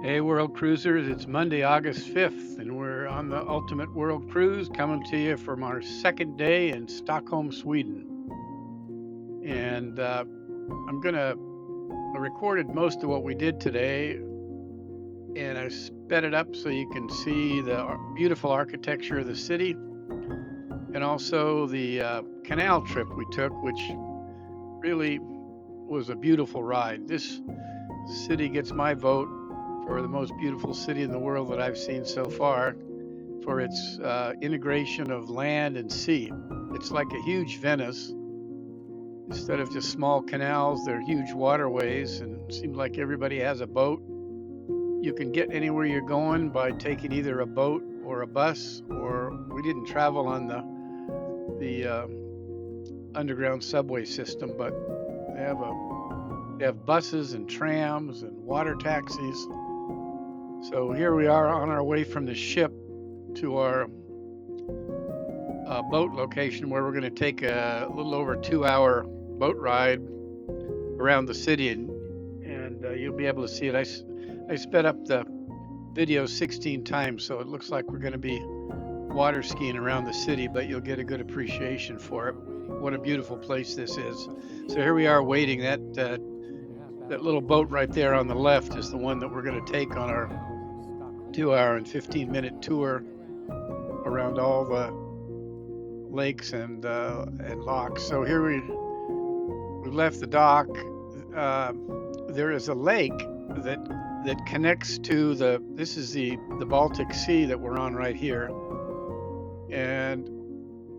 Hey, World Cruisers, it's Monday, August 5th, and we're on the Ultimate World Cruise coming to you from our second day in Stockholm, Sweden. And I recorded most of what we did today and I sped it up so you can see the beautiful architecture of the city and also the canal trip we took, which really was a beautiful ride. This city gets my vote for the most beautiful city in the world that I've seen so far for its integration of land and sea. It's like a huge Venice. Instead of just small canals, they're huge waterways, and it seems like everybody has a boat. You can get anywhere you're going by taking either a boat or a bus, or we didn't travel on the underground subway system, but they have a they have buses and trams and water taxis. So here we are on our way from the ship to our boat location where we're going to take a little over 2 hour boat ride around the city, and you'll be able to see it. I sped up the video 16 times, so it looks like we're going to be water skiing around the city, but you'll get a good appreciation for it. What a beautiful place this is. So here we are waiting. That little boat right there on the left is the one that we're going to take on our 2 hour and 15-minute tour around all the lakes and locks. So here we left the dock. Uh, there is a lake that that connects to the. This is the Baltic Sea that we're on right here, and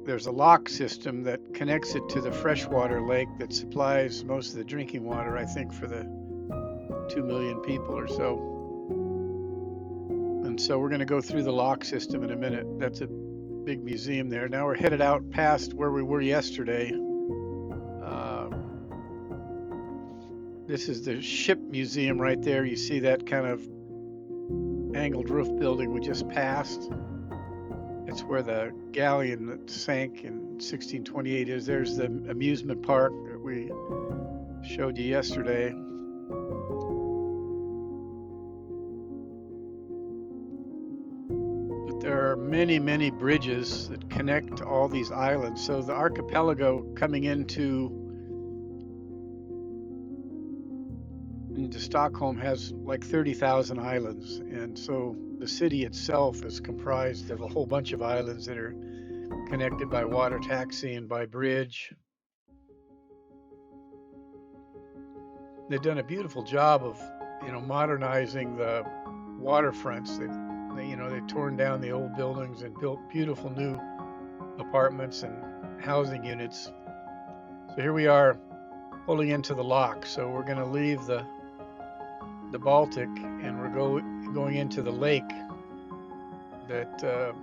there's a lock system that connects it to the freshwater lake that supplies most of the drinking water, I think, for the 2 million people or so. And so we're going to go through the lock system in a minute. That's a big museum there. Now we're headed out past where we were yesterday. Uh, this is the ship museum right there. You see that kind of angled roof building we just passed. It's where the galleon that sank in 1628 is. There's the amusement park that we showed you yesterday. But there are many, many bridges that connect all these islands. So the archipelago coming into Stockholm has like 30,000 islands. And so the city itself is comprised of a whole bunch of islands that are connected by water taxi and by bridge. They've done a beautiful job of, modernizing the waterfronts. They've torn down the old buildings and built beautiful new apartments and housing units. So here we are pulling into the lock. So we're going to leave the Baltic and going into the lake that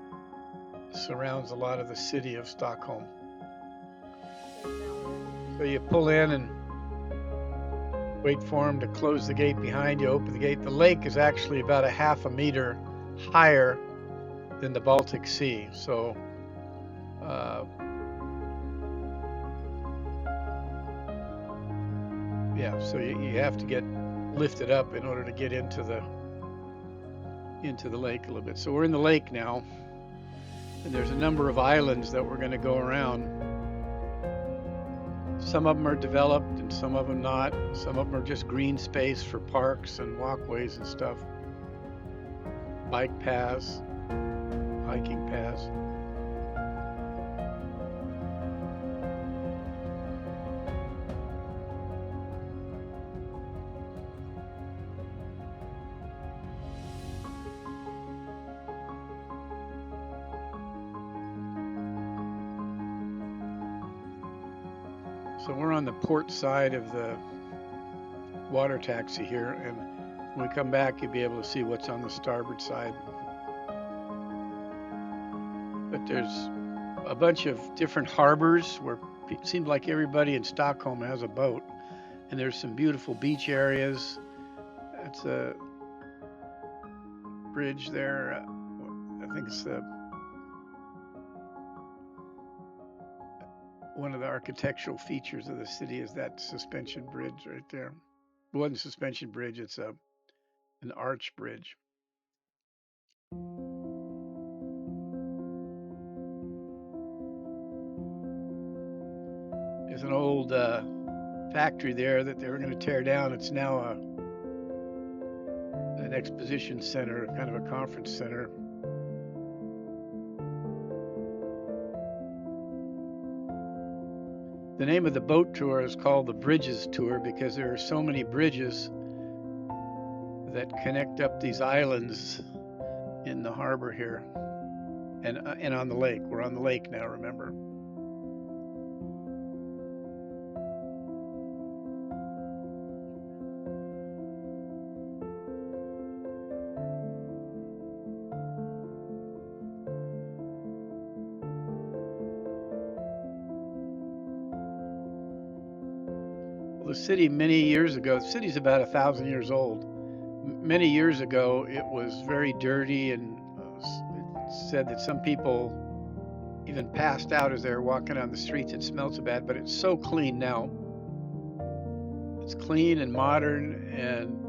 surrounds a lot of the city of Stockholm. So you pull in and wait for them to close the gate behind you, open the gate. The lake is actually about a half a meter higher than the Baltic Sea. So yeah, so you have to get lifted up in order to get into the lake a little bit. So we're in the lake now, and there's a number of islands that we're going to go around. Some of them are developed and some of them not. Some of them are just green space for parks and walkways and stuff. Bike paths, hiking paths. So we're on the port side of the water taxi here, and when we come back, you'll be able to see what's on the starboard side. But there's a bunch of different harbors where it seems like everybody in Stockholm has a boat, and there's some beautiful beach areas. That's a bridge there. I think it's one of the architectural features of the city is that suspension bridge right there. It wasn't a suspension bridge. It's an arch bridge. There's an old factory there that they were going to tear down. It's now an exposition center, kind of a conference center. The name of the boat tour is called the Bridges Tour because there are so many bridges that connect up these islands in the harbor here and on the lake. We're on the lake now, remember. Well, the city many years ago, the city's about 1,000 years old. Many years ago, it was very dirty, and it said that some people even passed out as they were walking on the streets. It smelled so bad, but it's so clean now. It's clean and modern, and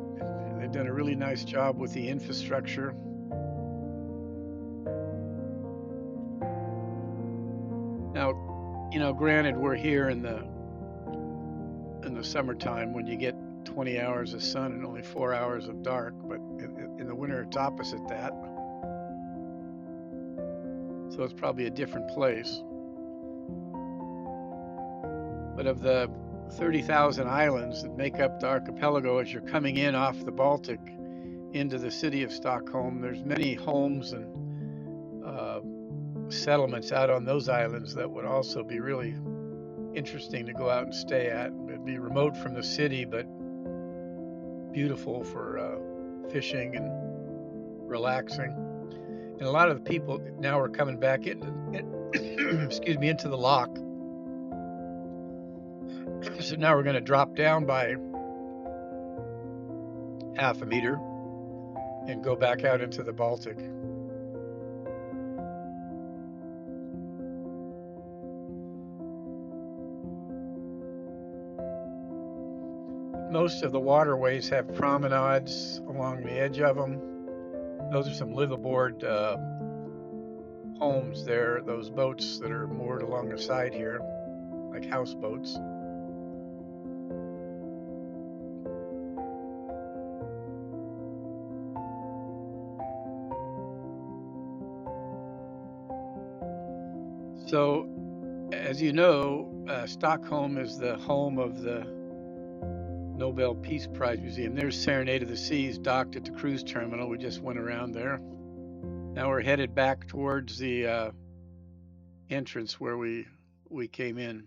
they've done a really nice job with the infrastructure. Now, granted, we're here in the summertime when you get 20 hours of sun and only 4 hours of dark, but in the winter it's opposite that. So it's probably a different place. But of the 30,000 islands that make up the archipelago, as you're coming in off the Baltic into the city of Stockholm, there's many homes and settlements out on those islands that would also be really interesting to go out and stay at. It'd be remote from the city, but beautiful for fishing and relaxing. And a lot of the people now are coming back excuse me, into the lock. So now we're going to drop down by half a meter and go back out into the Baltic. Most of the waterways have promenades along the edge of them. Those are some liveaboard homes there, those boats that are moored along the side here, like houseboats. So, as you know, Stockholm is the home of the Nobel Peace Prize Museum. There's Serenade of the Seas docked at the cruise terminal. We just went around there. Now we're headed back towards the entrance where we came in.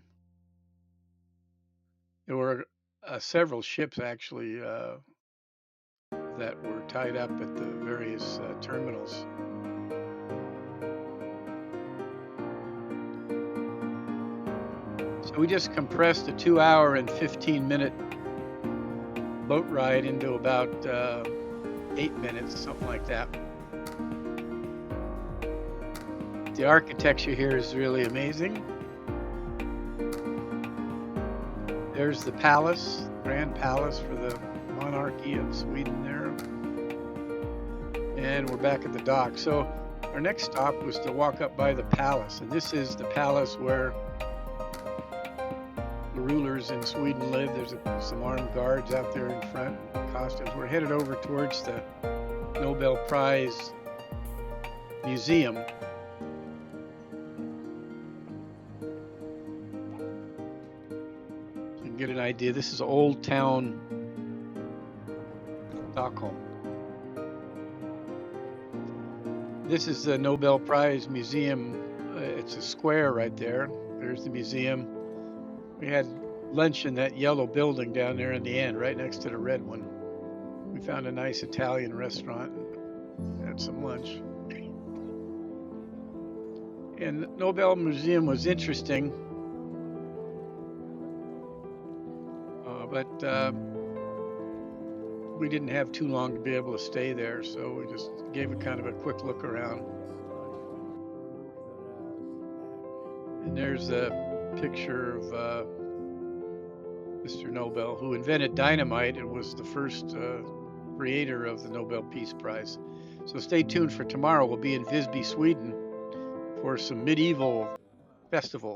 There were several ships actually that were tied up at the various terminals. So we just compressed a 2-hour and 15-minute boat ride into about 8 minutes, something like that. The architecture here is really amazing. There's the palace, Grand Palace for the monarchy of Sweden there. And we're back at the dock. So our next stop was to walk up by the palace. And this is the palace where the rulers in Sweden live. There's some armed guards out there in front, costumes. We're headed over towards the Nobel Prize Museum. So you can get an idea. This is Old Town Stockholm. This is the Nobel Prize Museum. It's a square right there. There's the museum. We had lunch in that yellow building down there in the end, right next to the red one. We found a nice Italian restaurant and had some lunch. And the Nobel Museum was interesting, but we didn't have too long to be able to stay there, so we just gave it kind of a quick look around. And there's a picture of Mr. Nobel, who invented dynamite and was the first creator of the Nobel Peace Prize. So stay tuned for tomorrow. We'll be in Visby, Sweden for some medieval festival.